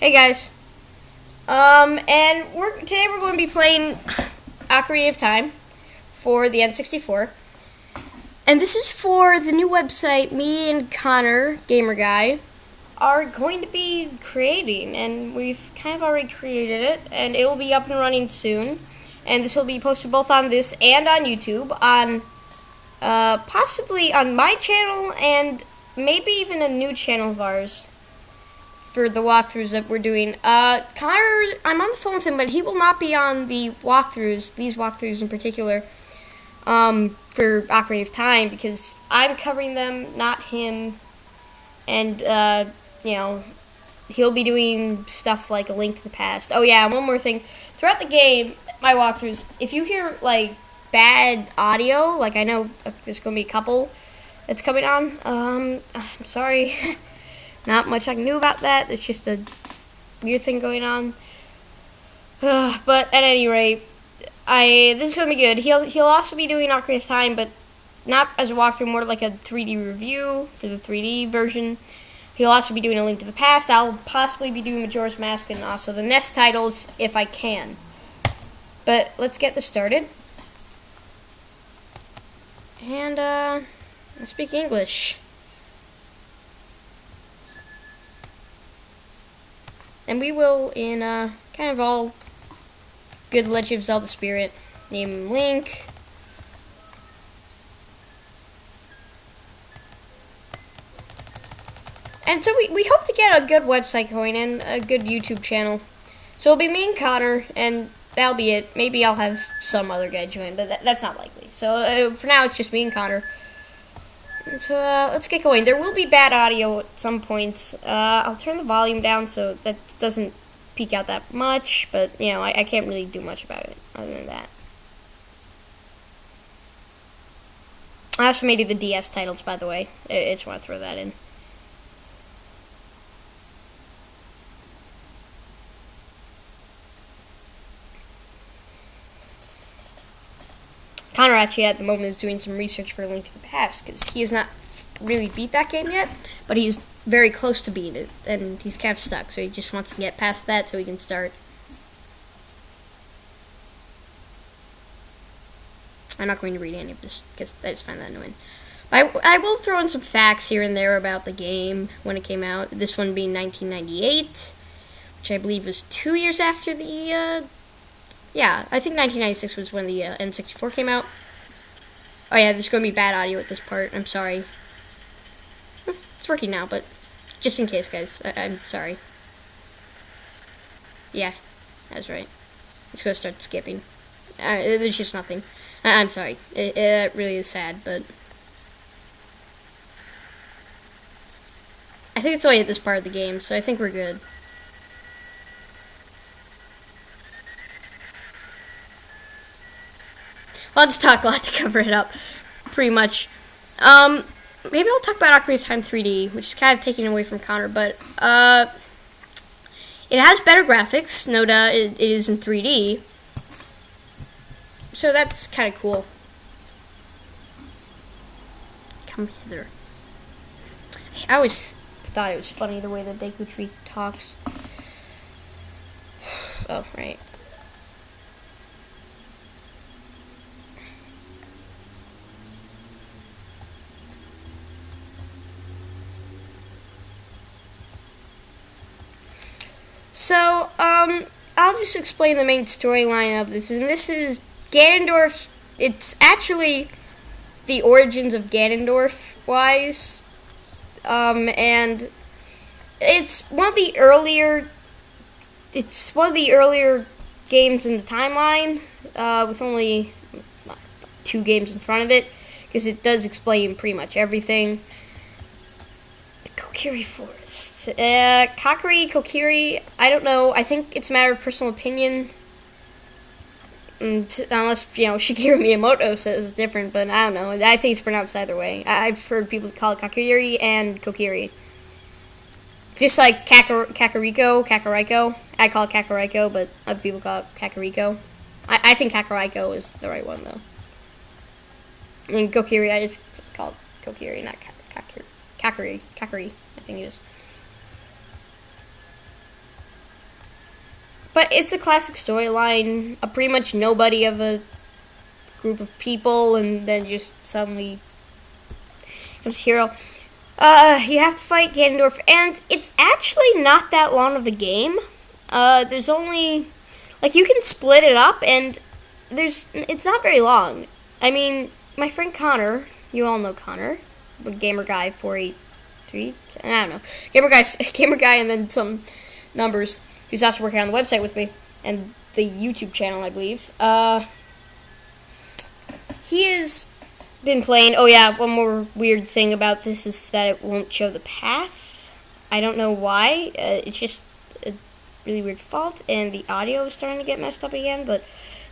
Hey guys, and today we're going to be playing Ocarina of Time for the N64, and this is for the new website me and Conor, gamer guy, are going to be creating, and we've kind of already created it, and it will be up and running soon, and this will be posted both on this and on YouTube, on possibly on my channel and maybe even a new channel of ours. For the walkthroughs that we're doing. Conor, I'm on the phone with him, but he will not be on the walkthroughs, these walkthroughs in particular, for Ocarina of Time, because I'm covering them, not him, and, he'll be doing stuff like A Link to the Past. Oh yeah, and one more thing. Throughout the game, my walkthroughs, if you hear, like, bad audio, like I know there's going to be a couple that's coming on, I'm sorry. Not much I can do about that. There's just a weird thing going on. But at any rate, this is gonna be good. He'll also be doing Ocarina of Time, but not as a walkthrough, more like a 3D review for the 3D version. He'll also be doing A Link to the Past. I'll possibly be doing Majora's Mask and also the NES titles if I can. But let's get this started. And let's speak English. And we will, in kind of all good Legend of Zelda spirit, name him Link. And so we hope to get a good website going and a good YouTube channel. So it'll be me and Conor, and that'll be it. Maybe I'll have some other guy join, but that's not likely. So for now, it's just me and Conor. So let's get going. There will be bad audio at some points. I'll turn the volume down so that doesn't peak out that much, but I can't really do much about it other than that. I also may do the DS titles, by the way. I just want to throw that in. Conor actually at the moment is doing some research for A Link to the Past because he has not really beat that game yet, but he's very close to beating it, and he's kind of stuck, so he just wants to get past that so he can start. I'm not going to read any of this because I just find that annoying. I will throw in some facts here and there about the game when it came out. This one being 1998, which I believe was 2 years after the yeah, I think 1996 was when the N64 came out. Oh yeah, there's going to be bad audio at this part. I'm sorry. It's working now, but just in case, guys. I'm sorry. Yeah, that's right. It's going to start skipping. There's just nothing. I'm sorry. It really is sad, but I think it's only at this part of the game, so I think we're good. I'll just talk a lot to cover it up, pretty much. Maybe I'll talk about Ocarina of Time 3D, which is kind of taken away from Conor, but it has better graphics, no doubt. It is in 3D, so that's kind of cool. Come hither. I always thought it was funny the way that Deku Tree talks. Oh, right. So, I'll just explain the main storyline of this, and this is Ganondorf. It's actually the origins of Ganondorf-wise, and it's one of the earlier games in the timeline, with only 2 games in front of it, because it does explain pretty much everything. Kokiri Forest. Kokiri, I don't know. I think it's a matter of personal opinion. Unless, Shigeru Miyamoto says different, but I don't know. I think it's pronounced either way. I've heard people call it Kokiri and Kokiri. Just like Kakariko. I call it Kakariko, but other people call it Kakariko. I think Kakariko is the right one, though. And Kokiri, I just call it Kokiri, not Kakari, I think it is. But it's a classic storyline. A pretty much nobody of a group of people, and then just suddenly comes a hero. You have to fight Ganondorf, and it's actually not that long of a game. There's only, like, you can split it up, and it's not very long. I mean, my friend Conor, you all know Conor, Gamer Guy 483. I don't know, Gamer Guy, and then some numbers. Who's also working on the website with me and the YouTube channel, I believe. He has been playing. Oh yeah, one more weird thing about this is that it won't show the path. I don't know why. It's just a really weird fault, and the audio is starting to get messed up again. But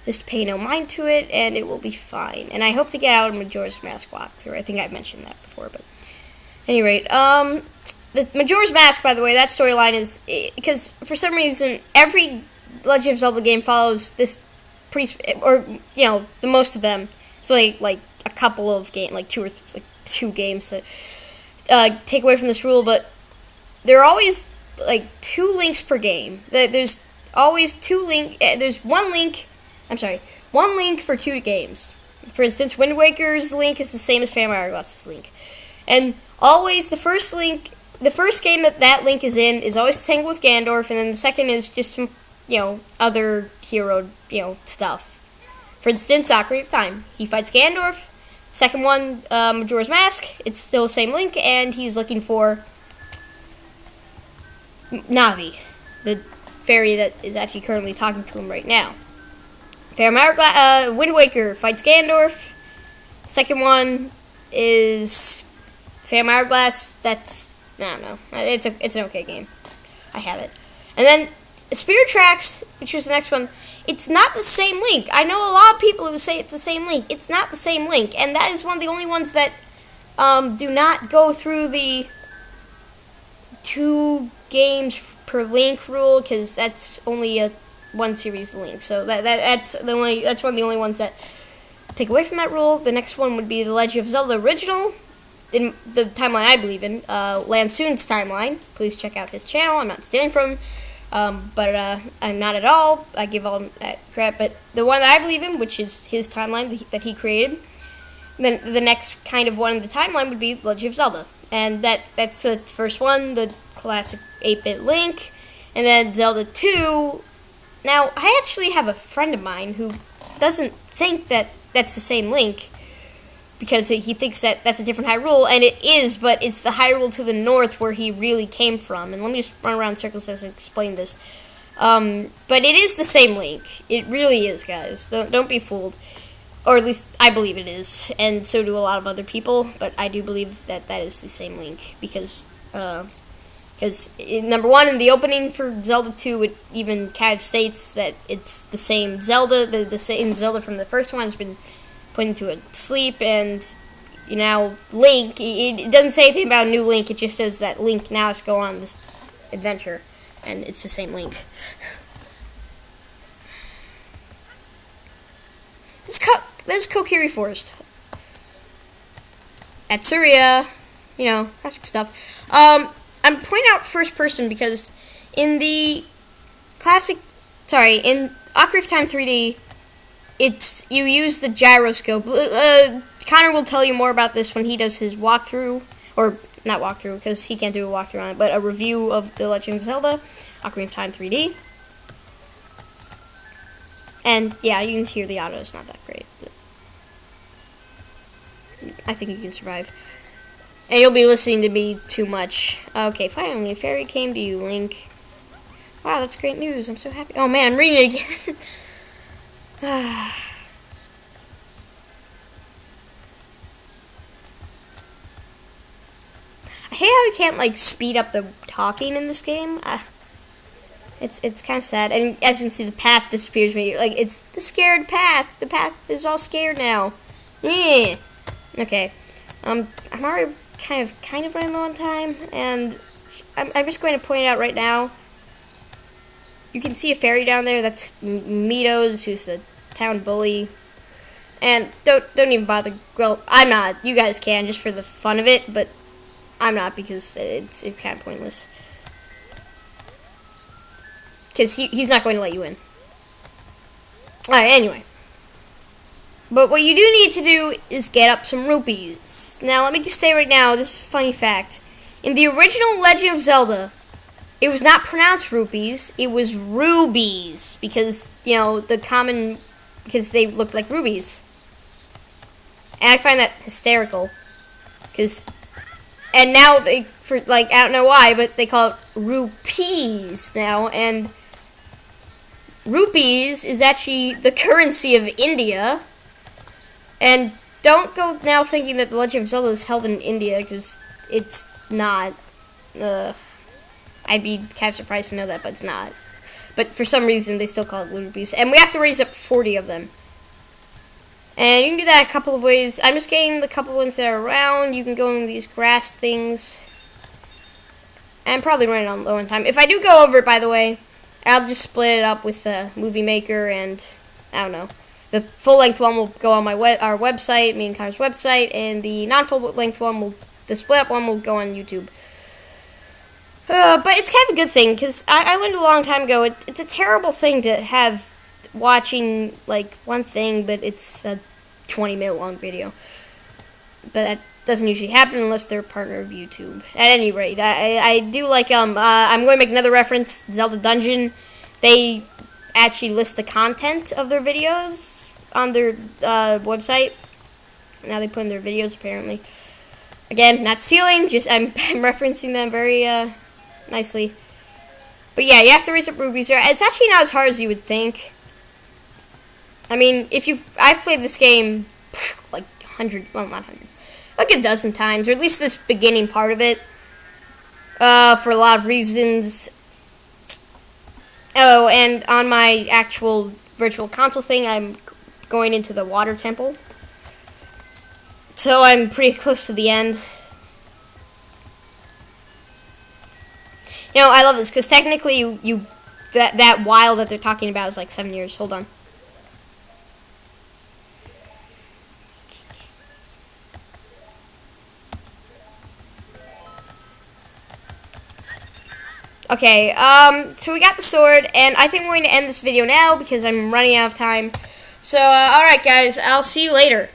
just pay no mind to it, and it will be fine. And I hope to get out a Majora's Mask walkthrough. I think I mentioned that before, but at any rate, the Majora's Mask, by the way, that storyline is because for some reason every Legend of Zelda game follows this the most of them. So like a couple of two games that take away from this rule, but there are always like 2 links per game. There's always there's one link for 2 games. For instance, Wind Waker's link is the same as Phantom Hourglass's link, and always the first game that link is in is always Tangled with Ganondorf, and then the second is just some, other hero, stuff. For instance, Ocarina of Time. He fights Ganondorf. Second one, Majora's Mask. It's still the same link, and he's looking for Navi, the fairy that is actually currently talking to him right now. Wind Waker fights Ganondorf. Second one is Phantom Hourglass. That's, I don't know. It's an okay game. I have it. And then Spirit Tracks, which was the next one. It's not the same link. I know a lot of people who say it's the same link. It's not the same link, and that is one of the only ones that do not go through the 2 games per link rule, because that's only a 1 series link. So that's one of the only ones that take away from that rule. The next one would be the Legend of Zelda Original, in the timeline I believe in, Lansoon's timeline. Please check out his channel. I'm not stealing from him. But I'm not at all. I give all that crap. But the one that I believe in, which is his timeline that he created, then the next kind of one in the timeline would be Legend of Zelda, and that's the first one, the classic 8-bit Link, and then Zelda 2. Now, I actually have a friend of mine who doesn't think that that's the same Link, because he thinks that that's a different Hyrule, and it is, but it's the Hyrule to the north where he really came from. And let me just run around in circles as I explain this. But it is the same Link. It really is, guys. Don't be fooled. Or at least I believe it is, and so do a lot of other people, but I do believe that is the same Link, because number one, in the opening for Zelda 2, it even kind of states that it's the same Zelda. The same Zelda from the first one has been put into a sleep, and Link, it doesn't say anything about new Link, it just says that Link now has to go on this adventure, and it's the same Link. This is Kokiri Forest. At Surya, classic stuff. I'm pointing out first person because in Ocarina of Time 3D, you use the gyroscope. Conor will tell you more about this when he does his walkthrough, or not walkthrough because he can't do a walkthrough on it, but a review of The Legend of Zelda, Ocarina of Time 3D. And yeah, you can hear the audio is not that great, but I think you can survive. And you'll be listening to me too much. Okay, finally, a fairy came to you, Link. Wow, that's great news. I'm so happy. Oh man, I'm reading it again. I hate how you can't speed up the talking in this game. It's kind of sad. And as you can see, the path disappears when it's the scared path. The path is all scared now. Yeah. Okay. I'm already kind of running low on time, and I'm just going to point it out right now. You can see a fairy down there. That's Mitos, who's the town bully. And don't even bother. Well, I'm not. You guys can, just for the fun of it, but I'm not, because it's kind of pointless because he's not going to let you in. Alright, anyway. But what you do need to do is get up some rupees. Now, let me just say right now, this is a funny fact. In the original Legend of Zelda, it was not pronounced rupees, it was rubies. Because, you know, because they looked like rubies. And I find that hysterical. And now, I don't know why, but they call it rupees now. And rupees is actually the currency of India. And don't go now thinking that the Legend of Zelda is held in India, because it's not. I'd be kind of surprised to know that, but it's not. But for some reason, they still call it rupees. And we have to raise up 40 of them. And you can do that a couple of ways. I'm just getting the couple ones that are around. You can go in these grass things. And I'm probably running on low on time. If I do go over it, by the way, I'll just split it up with Movie Maker and, I don't know. The full-length one will go on our website, me and Connor's website, and the non-full-length one, the split-up one will go on YouTube. But it's kind of a good thing, because I learned a long time ago, it's a terrible thing to have watching, like, one thing, but it's a 20-minute long video. But that doesn't usually happen unless they're a partner of YouTube. At any rate, I do like, I'm going to make another reference, Zelda Dungeon. They actually list the content of their videos on their website. Now they put in their videos, apparently. Again, not stealing, just I'm referencing them very nicely. But yeah, you have to raise up rubies there. It's actually not as hard as you would think. I mean, I've played this game like hundreds, well, not hundreds, like a dozen times, or at least this beginning part of it, for a lot of reasons. Oh, and on my actual virtual console thing, I'm going into the water temple. So I'm pretty close to the end. You know, I love this, because technically that while that they're talking about is like 7 years. Hold on. Okay, so we got the sword, and I think we're going to end this video now because I'm running out of time. So, alright guys, I'll see you later.